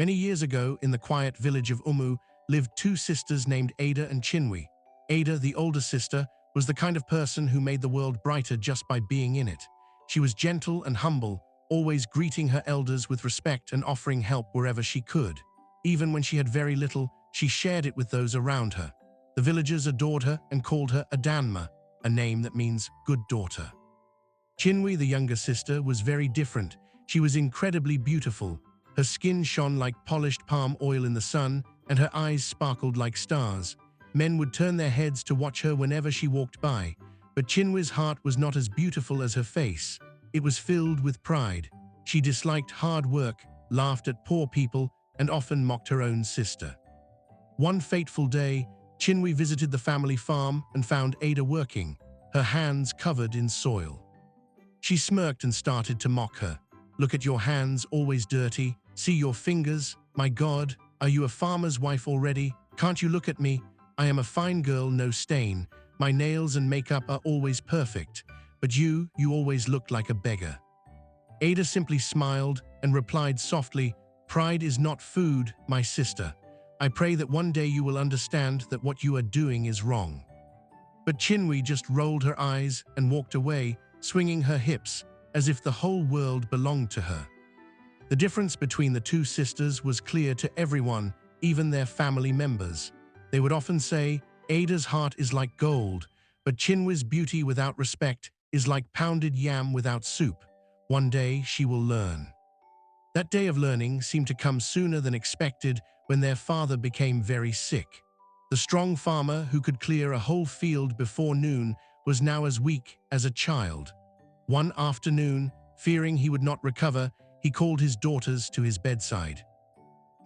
Many years ago, in the quiet village of Umu, lived two sisters named Ada and Chinwe. Ada, the older sister, was the kind of person who made the world brighter just by being in it. She was gentle and humble, always greeting her elders with respect and offering help wherever she could. Even when she had very little, she shared it with those around her. The villagers adored her and called her Adanma, a name that means good daughter. Chinwe, the younger sister, was very different. She was incredibly beautiful. Her skin shone like polished palm oil in the sun, and her eyes sparkled like stars. Men would turn their heads to watch her whenever she walked by. But Chinwe's heart was not as beautiful as her face. It was filled with pride. She disliked hard work, laughed at poor people, and often mocked her own sister. One fateful day, Chinwe visited the family farm and found Ada working, her hands covered in soil. She smirked and started to mock her. "Look at your hands, always dirty. See your fingers. My God, are you a farmer's wife already? Can't you look at me? I am a fine girl, no stain. My nails and makeup are always perfect. But you always look like a beggar." Ada simply smiled and replied softly, "Pride is not food, my sister. I pray that one day you will understand that what you are doing is wrong." But Chinwe just rolled her eyes and walked away, swinging her hips, as if the whole world belonged to her. The difference between the two sisters was clear to everyone, even their family members. They would often say, "Ada's heart is like gold, but Chinwe's beauty without respect is like pounded yam without soup. One day she will learn." That day of learning seemed to come sooner than expected when their father became very sick. The strong farmer who could clear a whole field before noon was now as weak as a child. One afternoon, fearing he would not recover, he called his daughters to his bedside.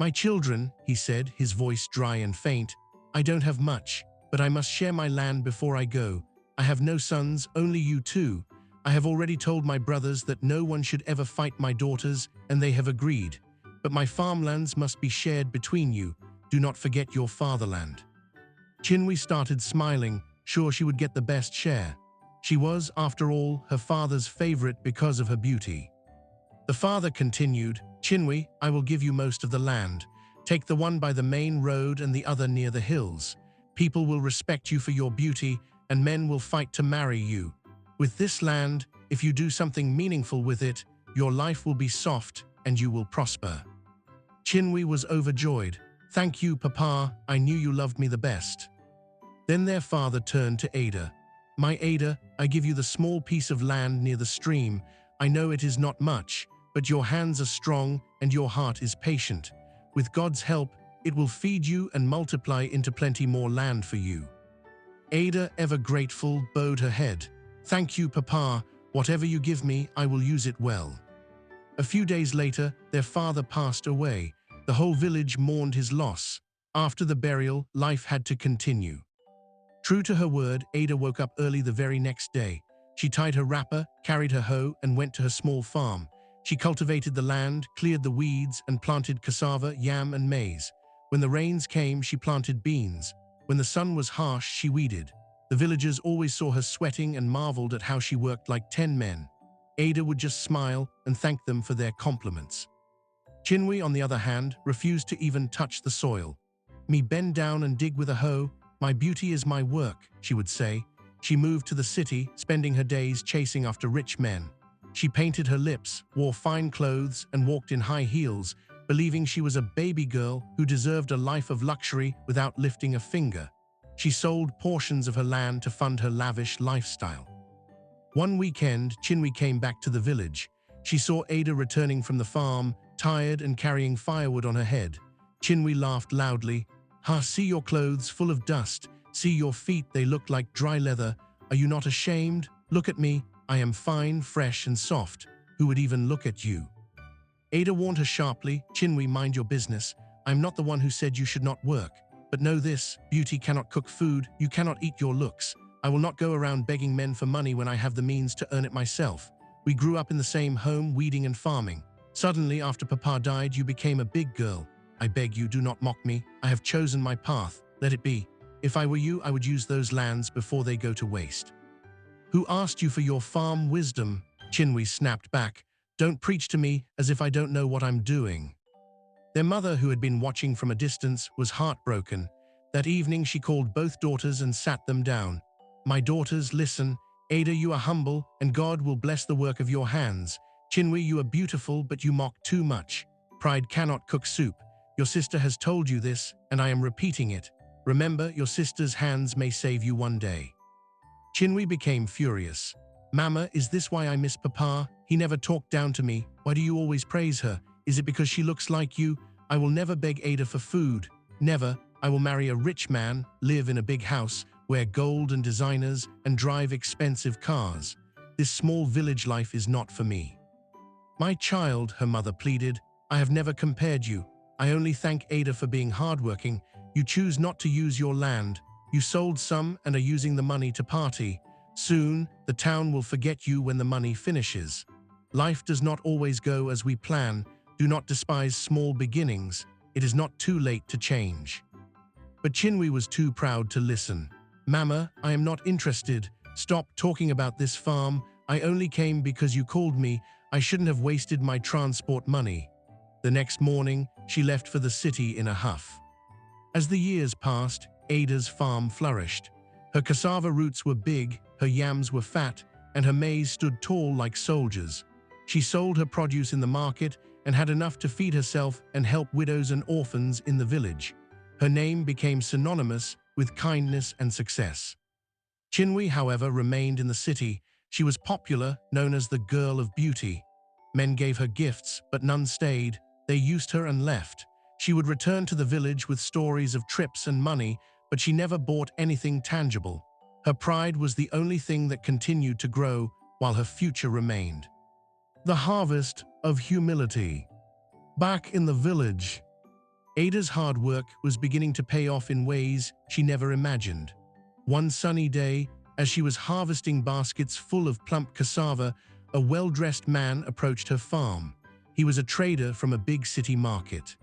"My children," he said, his voice dry and faint, "I don't have much, but I must share my land before I go. I have no sons, only you two. I have already told my brothers that no one should ever fight my daughters, and they have agreed. But my farmlands must be shared between you. Do not forget your fatherland." Chinwe started smiling, sure she would get the best share. She was, after all, her father's favorite because of her beauty. The father continued, "Chinwe, I will give you most of the land. Take the one by the main road and the other near the hills. People will respect you for your beauty, and men will fight to marry you. With this land, if you do something meaningful with it, your life will be soft and you will prosper." Chinwe was overjoyed. "Thank you, Papa. I knew you loved me the best." Then their father turned to Ada. "My Ada, I give you the small piece of land near the stream. I know it is not much, but your hands are strong and your heart is patient. With God's help, it will feed you and multiply into plenty more land for you." Ada, ever grateful, bowed her head. "Thank you, Papa. Whatever you give me, I will use it well." A few days later, their father passed away. The whole village mourned his loss. After the burial, life had to continue. True to her word, Ada woke up early the very next day. She tied her wrapper, carried her hoe, and went to her small farm. She cultivated the land, cleared the weeds, and planted cassava, yam, and maize. When the rains came, she planted beans. When the sun was harsh, she weeded. The villagers always saw her sweating and marveled at how she worked like 10 men. Ada would just smile and thank them for their compliments. Chinwe, on the other hand, refused to even touch the soil. "Me bend down and dig with a hoe. My beauty is my work," she would say. She moved to the city, spending her days chasing after rich men. She painted her lips, wore fine clothes, and walked in high heels, believing she was a baby girl who deserved a life of luxury without lifting a finger. She sold portions of her land to fund her lavish lifestyle. One weekend, Chinwe came back to the village. She saw Ada returning from the farm, tired and carrying firewood on her head. Chinwe laughed loudly. "Ha, see your clothes full of dust. See your feet, they look like dry leather. Are you not ashamed? Look at me. I am fine, fresh, and soft. Who would even look at you?" Ada warned her sharply, "Chinwe, mind your business. I'm not the one who said you should not work. But know this, beauty cannot cook food, you cannot eat your looks. I will not go around begging men for money when I have the means to earn it myself. We grew up in the same home, weeding and farming. Suddenly, after Papa died, you became a big girl. I beg you, do not mock me. I have chosen my path. Let it be. If I were you, I would use those lands before they go to waste." "Who asked you for your farm wisdom?" Chinwe snapped back. "Don't preach to me as if I don't know what I'm doing." Their mother, who had been watching from a distance, was heartbroken. That evening she called both daughters and sat them down. "My daughters, listen. Ada, you are humble, and God will bless the work of your hands. Chinwe, you are beautiful, but you mock too much. Pride cannot cook soup. Your sister has told you this, and I am repeating it. Remember, your sister's hands may save you one day." Chinwe became furious. "Mama, is this why I miss Papa? He never talked down to me. Why do you always praise her? Is it because she looks like you? I will never beg Ada for food. Never. I will marry a rich man, live in a big house, wear gold and designers, and drive expensive cars. This small village life is not for me." "My child," her mother pleaded, "I have never compared you. I only thank Ada for being hardworking. You choose not to use your land. You sold some and are using the money to party. Soon, the town will forget you when the money finishes. Life does not always go as we plan. Do not despise small beginnings. It is not too late to change." But Chinwe was too proud to listen. "Mama, I am not interested. Stop talking about this farm. I only came because you called me. I shouldn't have wasted my transport money." The next morning, she left for the city in a huff. As the years passed, Ada's farm flourished. Her cassava roots were big, her yams were fat, and her maize stood tall like soldiers. She sold her produce in the market and had enough to feed herself and help widows and orphans in the village. Her name became synonymous with kindness and success. Chinwe, however, remained in the city. She was popular, known as the Girl of Beauty. Men gave her gifts, but none stayed. They used her and left. She would return to the village with stories of trips and money, but she never bought anything tangible. Her pride was the only thing that continued to grow while her future remained. The harvest of humility. Back in the village, Ada's hard work was beginning to pay off in ways she never imagined. One sunny day, as she was harvesting baskets full of plump cassava, a well-dressed man approached her farm. He was a trader from a big city market.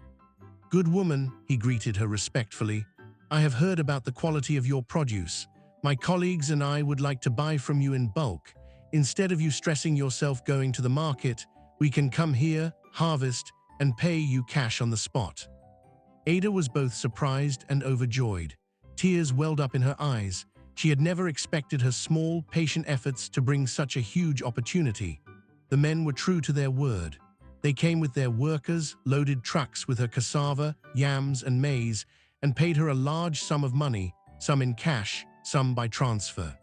"Good woman," he greeted her respectfully, "I have heard about the quality of your produce. My colleagues and I would like to buy from you in bulk. Instead of you stressing yourself going to the market, we can come here, harvest, and pay you cash on the spot." Ada was both surprised and overjoyed. Tears welled up in her eyes. She had never expected her small, patient efforts to bring such a huge opportunity. The men were true to their word. They came with their workers, loaded trucks with her cassava, yams, and maize, and paid her a large sum of money, some in cash, some by transfer.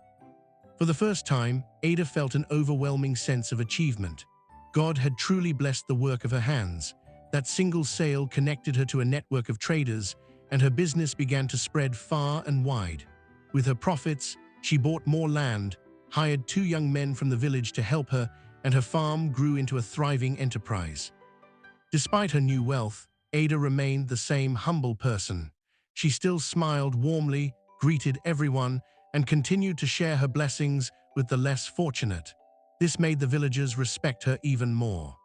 For the first time, Ada felt an overwhelming sense of achievement. God had truly blessed the work of her hands. That single sale connected her to a network of traders, and her business began to spread far and wide. With her profits, she bought more land, hired 2 young men from the village to help her, and her farm grew into a thriving enterprise. Despite her new wealth, Ada remained the same humble person. She still smiled warmly, greeted everyone, and continued to share her blessings with the less fortunate. This made the villagers respect her even more.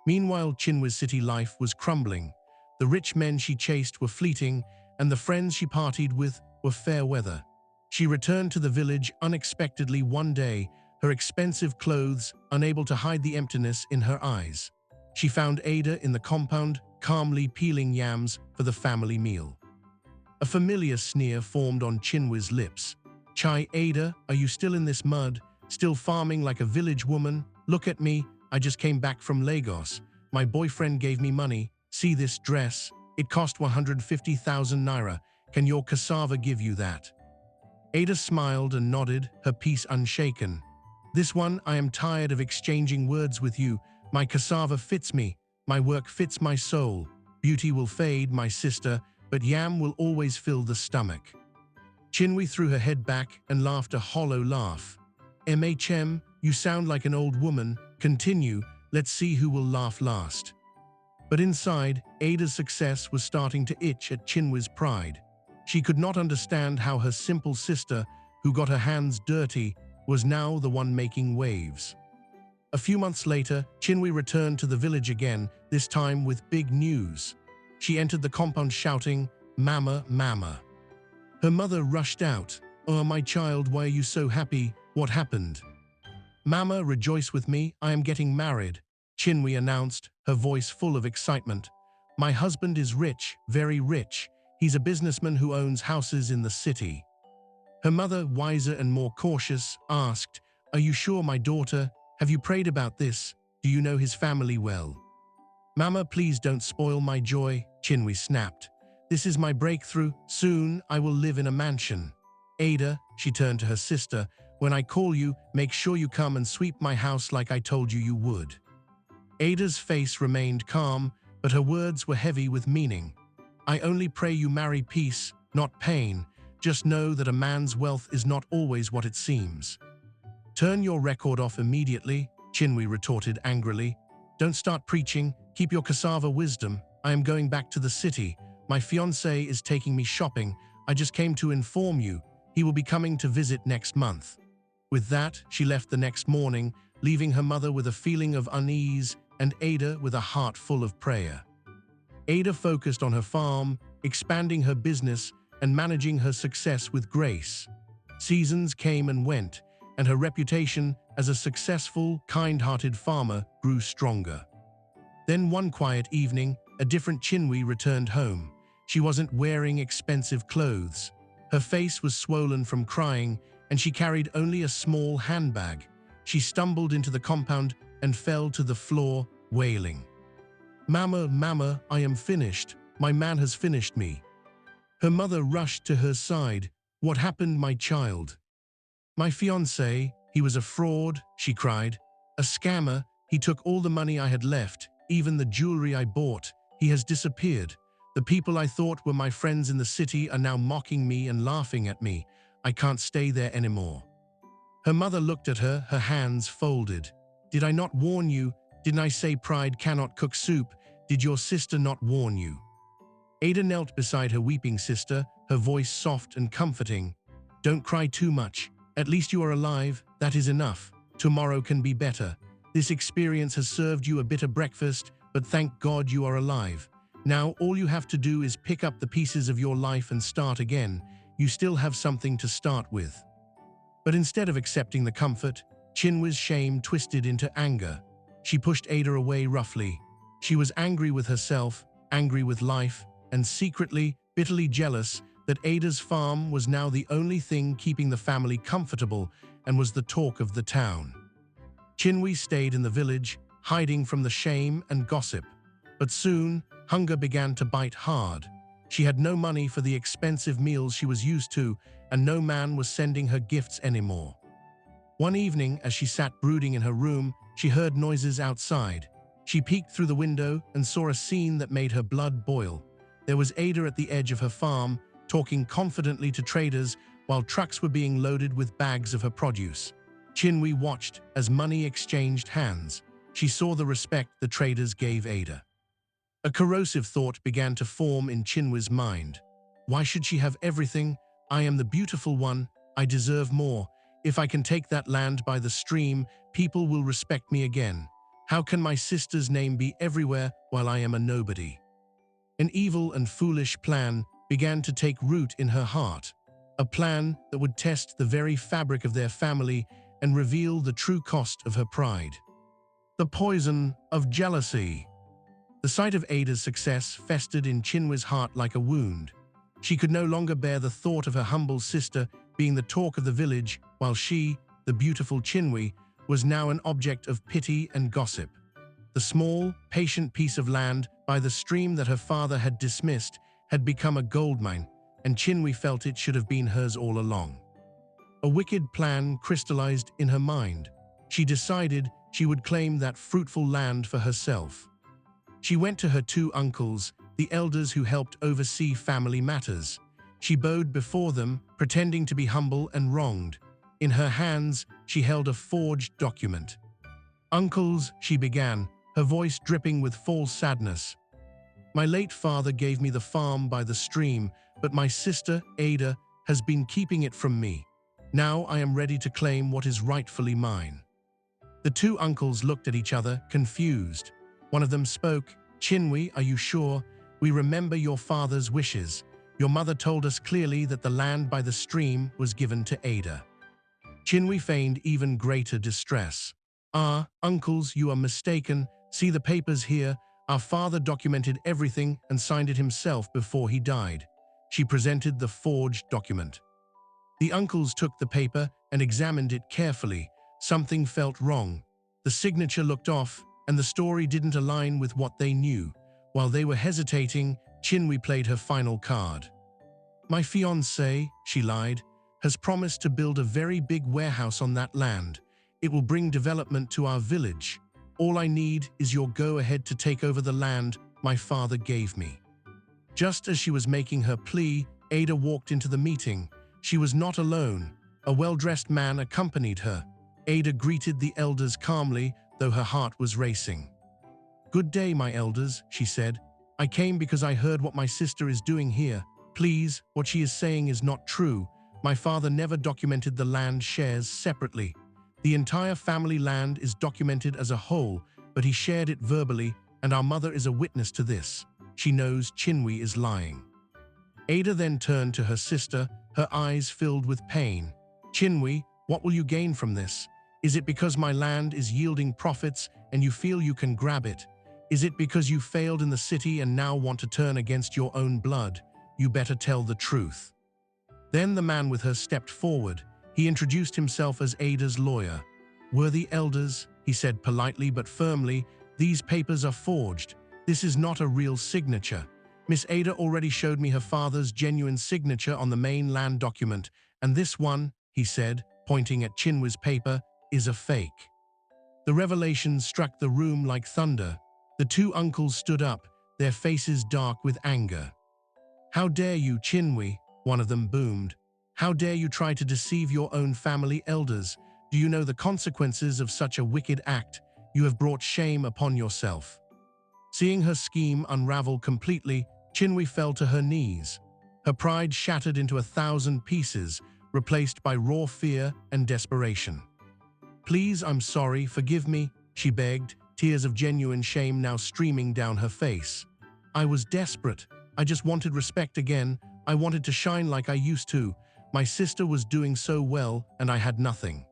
Meanwhile, Chinwe's city life was crumbling. The rich men she chased were fleeting, and the friends she partied with were fair weather. She returned to the village unexpectedly one day, her expensive clothes unable to hide the emptiness in her eyes. She found Ada in the compound, calmly peeling yams for the family meal. A familiar sneer formed on Chinwe's lips. "Chai, Ada, are you still in this mud? Still farming like a village woman? Look at me, I just came back from Lagos. My boyfriend gave me money. See this dress? It cost 150,000 naira. Can your cassava give you that?" Ada smiled and nodded, her peace unshaken. "This one, I am tired of exchanging words with you. My cassava fits me. My work fits my soul. Beauty will fade, my sister, but yam will always fill the stomach." Chinwe threw her head back and laughed a hollow laugh. "MHM, you sound like an old woman. Continue, let's see who will laugh last." But inside, Ada's success was starting to itch at Chinwe's pride. She could not understand how her simple sister, who got her hands dirty, was now the one making waves. A few months later, Chinwe returned to the village again, this time with big news. She entered the compound shouting, "Mama, Mama." Her mother rushed out. "Oh, my child, why are you so happy? What happened?" "Mama, rejoice with me, I am getting married," Chinwe announced, her voice full of excitement. My husband is rich, very rich. He's a businessman who owns houses in the city. Her mother, wiser and more cautious, asked, "Are you sure, my daughter? Have you prayed about this? Do you know his family well?" "Mama, please don't spoil my joy," Chinwe snapped. "This is my breakthrough. Soon I will live in a mansion." "Ada," she turned to her sister, "when I call you, make sure you come and sweep my house like I told you you would." Ada's face remained calm, but her words were heavy with meaning. "I only pray you marry peace, not pain. Just know that a man's wealth is not always what it seems." "Turn your record off immediately," Chinwe retorted angrily. "Don't start preaching. Keep your cassava wisdom. I am going back to the city. My fiancé is taking me shopping. I just came to inform you. He will be coming to visit next month." With that, she left the next morning, leaving her mother with a feeling of unease and Ada with a heart full of prayer. Ada focused on her farm, expanding her business and managing her success with grace. Seasons came and went, and her reputation as a successful, kind-hearted farmer grew stronger. Then one quiet evening, a different Chinwe returned home. She wasn't wearing expensive clothes. Her face was swollen from crying, and she carried only a small handbag. She stumbled into the compound and fell to the floor, wailing. "Mama, Mama, I am finished. My man has finished me." Her mother rushed to her side. "What happened, my child?" "My fiancé, he was a fraud," she cried. "A scammer. He took all the money I had left, even the jewelry I bought. He has disappeared. The people I thought were my friends in the city are now mocking me and laughing at me. I can't stay there anymore." Her mother looked at her, her hands folded. "Did I not warn you? Didn't I say pride cannot cook soup? Did your sister not warn you?" Ada knelt beside her weeping sister, her voice soft and comforting. "Don't cry too much. At least you are alive. That is enough. Tomorrow can be better. This experience has served you a bitter breakfast, but thank God you are alive. Now all you have to do is pick up the pieces of your life and start again. You still have something to start with." But instead of accepting the comfort, Chinwe's shame twisted into anger. She pushed Ada away roughly. She was angry with herself, angry with life, and secretly, bitterly jealous that Ada's farm was now the only thing keeping the family comfortable and was the talk of the town. Chinwe stayed in the village, hiding from the shame and gossip. But soon, hunger began to bite hard. She had no money for the expensive meals she was used to, and no man was sending her gifts anymore. One evening, as she sat brooding in her room, she heard noises outside. She peeked through the window and saw a scene that made her blood boil. There was Ada at the edge of her farm, talking confidently to traders while trucks were being loaded with bags of her produce. Chinwe watched as money exchanged hands. She saw the respect the traders gave Ada. A corrosive thought began to form in Chinwe's mind. Why should she have everything? I am the beautiful one. I deserve more. If I can take that land by the stream, people will respect me again. How can my sister's name be everywhere while I am a nobody? An evil and foolish plan began to take root in her heart. A plan that would test the very fabric of their family and reveal the true cost of her pride. The poison of jealousy. The sight of Ada's success festered in Chinwe's heart like a wound. She could no longer bear the thought of her humble sister being the talk of the village, while she, the beautiful Chinwe, was now an object of pity and gossip. The small, patient piece of land by the stream that her father had dismissed had become a goldmine, and Chinwe felt it should have been hers all along. A wicked plan crystallized in her mind. She decided she would claim that fruitful land for herself. She went to her two uncles, the elders who helped oversee family matters. She bowed before them, pretending to be humble and wronged. In her hands, she held a forged document. "Uncles," she began, her voice dripping with false sadness. "My late father gave me the farm by the stream, but my sister, Ada, has been keeping it from me. Now I am ready to claim what is rightfully mine." The two uncles looked at each other, confused. One of them spoke. "Chinwe, are you sure? We remember your father's wishes. Your mother told us clearly that the land by the stream was given to Ada." Chinwe feigned even greater distress. "Ah, uncles, you are mistaken. See the papers here. Our father documented everything and signed it himself before he died. She presented the forged document. The uncles took the paper and examined it carefully. Something felt wrong. The signature looked off, and the story didn't align with what they knew. While they were hesitating, Chinwe played her final card. "My fiancé," she lied, "has promised to build a very big warehouse on that land. It will bring development to our village. All I need is your go-ahead to take over the land my father gave me." Just as she was making her plea, Ada walked into the meeting. She was not alone. A well-dressed man accompanied her. Ada greeted the elders calmly, though her heart was racing. "Good day, my elders," she said. "I came because I heard what my sister is doing here. Please, what she is saying is not true. My father never documented the land shares separately. The entire family land is documented as a whole, but he shared it verbally, and our mother is a witness to this. She knows Chinwe is lying." Ada then turned to her sister, her eyes filled with pain. "Chinwe, what will you gain from this? Is it because my land is yielding profits and you feel you can grab it? Is it because you failed in the city and now want to turn against your own blood? You better tell the truth." Then the man with her stepped forward. He introduced himself as Ada's lawyer. "Worthy elders," he said politely but firmly, "these papers are forged. This is not a real signature. Miss Ada already showed me her father's genuine signature on the main land document, and this one," he said, pointing at Chinwe's paper, "is a fake." The revelation struck the room like thunder. The two uncles stood up, their faces dark with anger. "How dare you, Chinwe?" one of them boomed. "How dare you try to deceive your own family elders? Do you know the consequences of such a wicked act? You have brought shame upon yourself." Seeing her scheme unravel completely, Chinwe fell to her knees. Her pride shattered into 1,000 pieces, replaced by raw fear and desperation. "Please, I'm sorry, forgive me," she begged, tears of genuine shame now streaming down her face. "I was desperate. I just wanted respect again. I wanted to shine like I used to. My sister was doing so well, and I had nothing."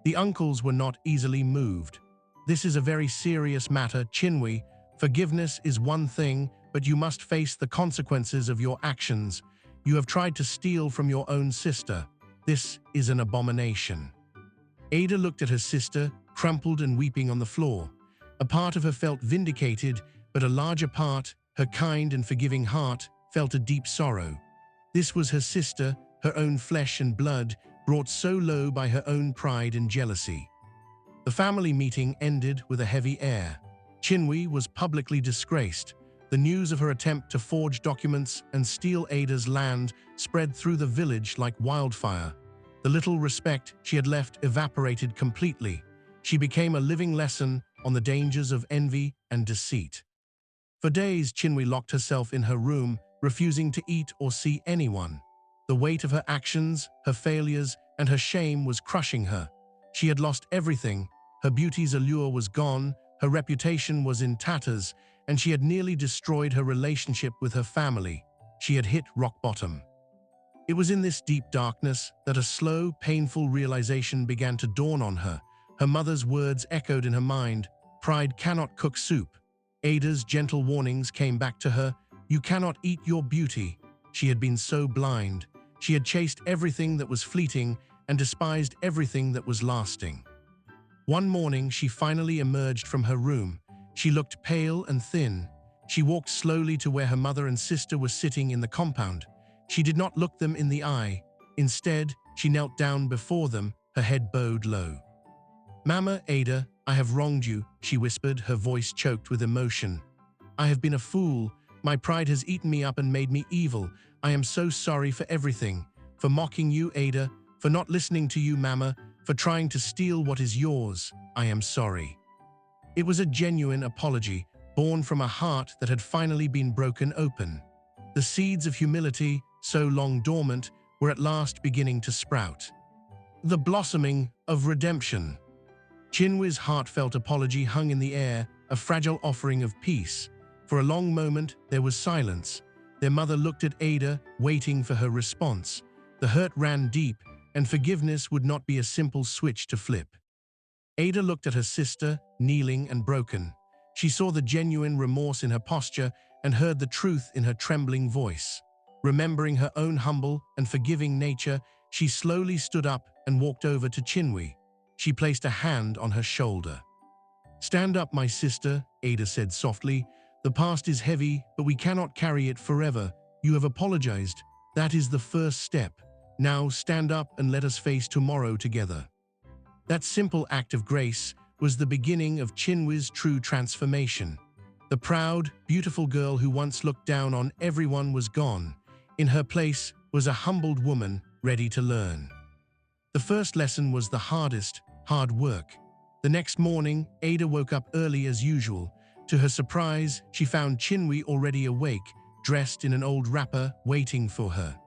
The uncles were not easily moved. "This is a very serious matter, Chinwe. Forgiveness is one thing, but you must face the consequences of your actions. You have tried to steal from your own sister. This is an abomination." Ada looked at her sister, crumpled and weeping on the floor. A part of her felt vindicated, but a larger part, her kind and forgiving heart, felt a deep sorrow. This was her sister, her own flesh and blood, brought so low by her own pride and jealousy. The family meeting ended with a heavy air. Chinwe was publicly disgraced. The news of her attempt to forge documents and steal Ada's land spread through the village like wildfire. The little respect she had left evaporated completely. She became a living lesson on the dangers of envy and deceit. For days, Chinwe locked herself in her room, refusing to eat or see anyone. The weight of her actions, her failures, and her shame was crushing her. She had lost everything. Her beauty's allure was gone, her reputation was in tatters, and she had nearly destroyed her relationship with her family. She had hit rock bottom. It was in this deep darkness that a slow, painful realization began to dawn on her. Her mother's words echoed in her mind, "Pride cannot cook soup." Ada's gentle warnings came back to her, "You cannot eat your beauty." She had been so blind. She had chased everything that was fleeting and despised everything that was lasting. One morning, she finally emerged from her room. She looked pale and thin. She walked slowly to where her mother and sister were sitting in the compound. She did not look them in the eye. Instead, she knelt down before them, her head bowed low. "Mama, Ada, I have wronged you," she whispered, her voice choked with emotion. "I have been a fool. My pride has eaten me up and made me evil. I am so sorry for everything. For mocking you, Ada. For not listening to you, Mama. For trying to steal what is yours. I am sorry." It was a genuine apology, born from a heart that had finally been broken open. The seeds of humility, so long dormant, were at last beginning to sprout. The blossoming of redemption. Chinwe's heartfelt apology hung in the air, a fragile offering of peace. For a long moment, there was silence. Their mother looked at Ada, waiting for her response. The hurt ran deep, and forgiveness would not be a simple switch to flip. Ada looked at her sister, kneeling and broken. She saw the genuine remorse in her posture and heard the truth in her trembling voice. Remembering her own humble and forgiving nature, she slowly stood up and walked over to Chinwe. She placed a hand on her shoulder. "Stand up, my sister," Ada said softly. "The past is heavy, but we cannot carry it forever. You have apologized. That is the first step. Now stand up and let us face tomorrow together." That simple act of grace was the beginning of Chinwe's true transformation. The proud, beautiful girl who once looked down on everyone was gone. In her place was a humbled woman ready to learn. The first lesson was the hardest: hard work. The next morning, Ada woke up early as usual. To her surprise, she found Chinwe already awake, dressed in an old wrapper, waiting for her.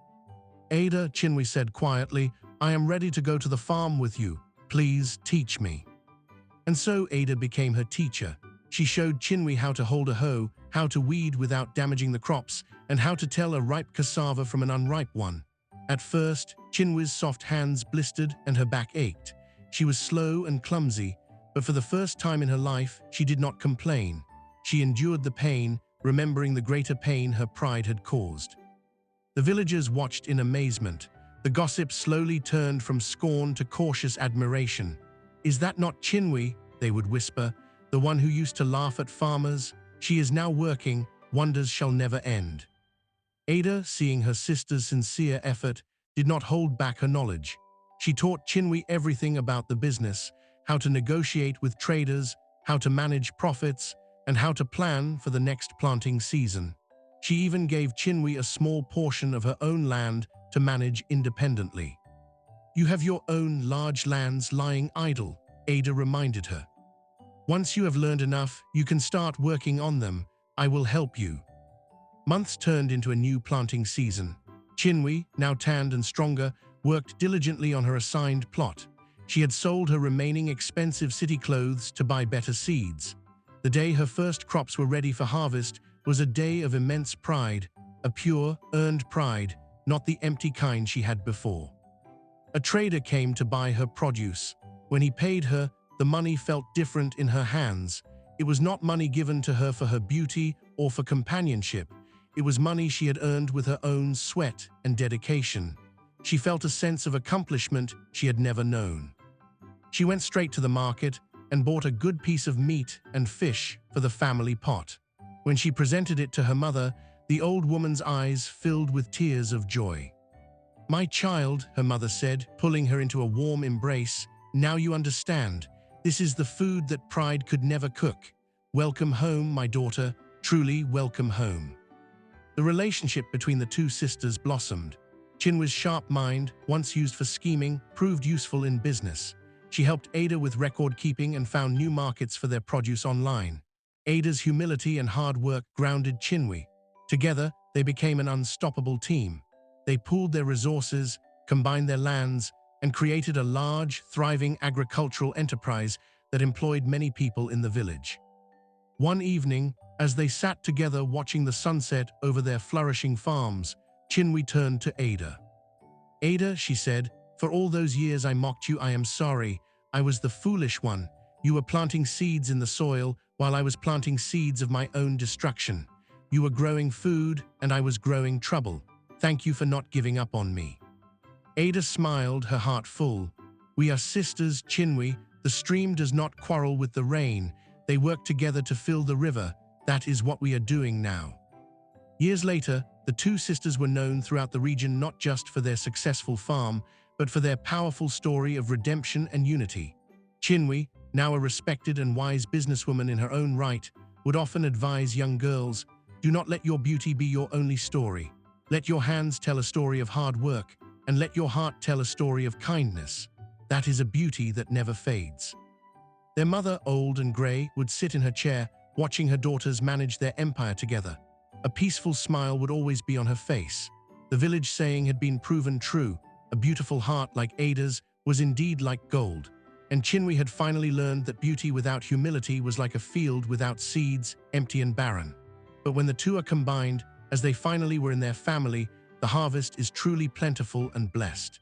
"Ada," Chinwe said quietly, "I am ready to go to the farm with you. Please teach me." And so Ada became her teacher. She showed Chinwe how to hold a hoe, how to weed without damaging the crops, and how to tell a ripe cassava from an unripe one. At first, Chinwe's soft hands blistered and her back ached. She was slow and clumsy, but for the first time in her life, she did not complain. She endured the pain, remembering the greater pain her pride had caused. The villagers watched in amazement. The gossip slowly turned from scorn to cautious admiration. "Is that not Chinwe?" they would whisper. "The one who used to laugh at farmers? She is now working. Wonders shall never end." Ada, seeing her sister's sincere effort, did not hold back her knowledge. She taught Chinwe everything about the business: how to negotiate with traders, how to manage profits, and how to plan for the next planting season. She even gave Chinwe a small portion of her own land to manage independently. "You have your own large lands lying idle," Ada reminded her. "Once you have learned enough, you can start working on them. I will help you." Months turned into a new planting season. Chinwe, now tanned and stronger, worked diligently on her assigned plot. She had sold her remaining expensive city clothes to buy better seeds. The day her first crops were ready for harvest was a day of immense pride, a pure, earned pride, not the empty kind she had before. A trader came to buy her produce. When he paid her, the money felt different in her hands. It was not money given to her for her beauty or for companionship. It was money she had earned with her own sweat and dedication. She felt a sense of accomplishment she had never known. She went straight to the market and bought a good piece of meat and fish for the family pot. When she presented it to her mother, the old woman's eyes filled with tears of joy. "My child," her mother said, pulling her into a warm embrace, "now you understand. This is the food that pride could never cook. Welcome home, my daughter, truly welcome home." The relationship between the two sisters blossomed. Chinwe's sharp mind, once used for scheming, proved useful in business. She helped Ada with record keeping and found new markets for their produce online. Ada's humility and hard work grounded Chinwe. Together, they became an unstoppable team. They pooled their resources, combined their lands, and created a large, thriving agricultural enterprise that employed many people in the village. One evening, as they sat together watching the sunset over their flourishing farms, Chinwe turned to Ada. "Ada," she said, "for all those years I mocked you, I am sorry. I was the foolish one. You were planting seeds in the soil while I was planting seeds of my own destruction. You were growing food and I was growing trouble. Thank you for not giving up on me." Ada smiled, her heart full. "We are sisters, Chinwe. The stream does not quarrel with the rain. They work together to fill the river. That is what we are doing now." Years later, the two sisters were known throughout the region not just for their successful farm, but for their powerful story of redemption and unity. Chinwe, now a respected and wise businesswoman in her own right, would often advise young girls, "Do not let your beauty be your only story. Let your hands tell a story of hard work, and let your heart tell a story of kindness. That is a beauty that never fades." Their mother, old and gray, would sit in her chair, watching her daughters manage their empire together. A peaceful smile would always be on her face. The village saying had been proven true: a beautiful heart like Ada's was indeed like gold. And Chinwe had finally learned that beauty without humility was like a field without seeds, empty and barren. But when the two are combined, as they finally were in their family, the harvest is truly plentiful and blessed.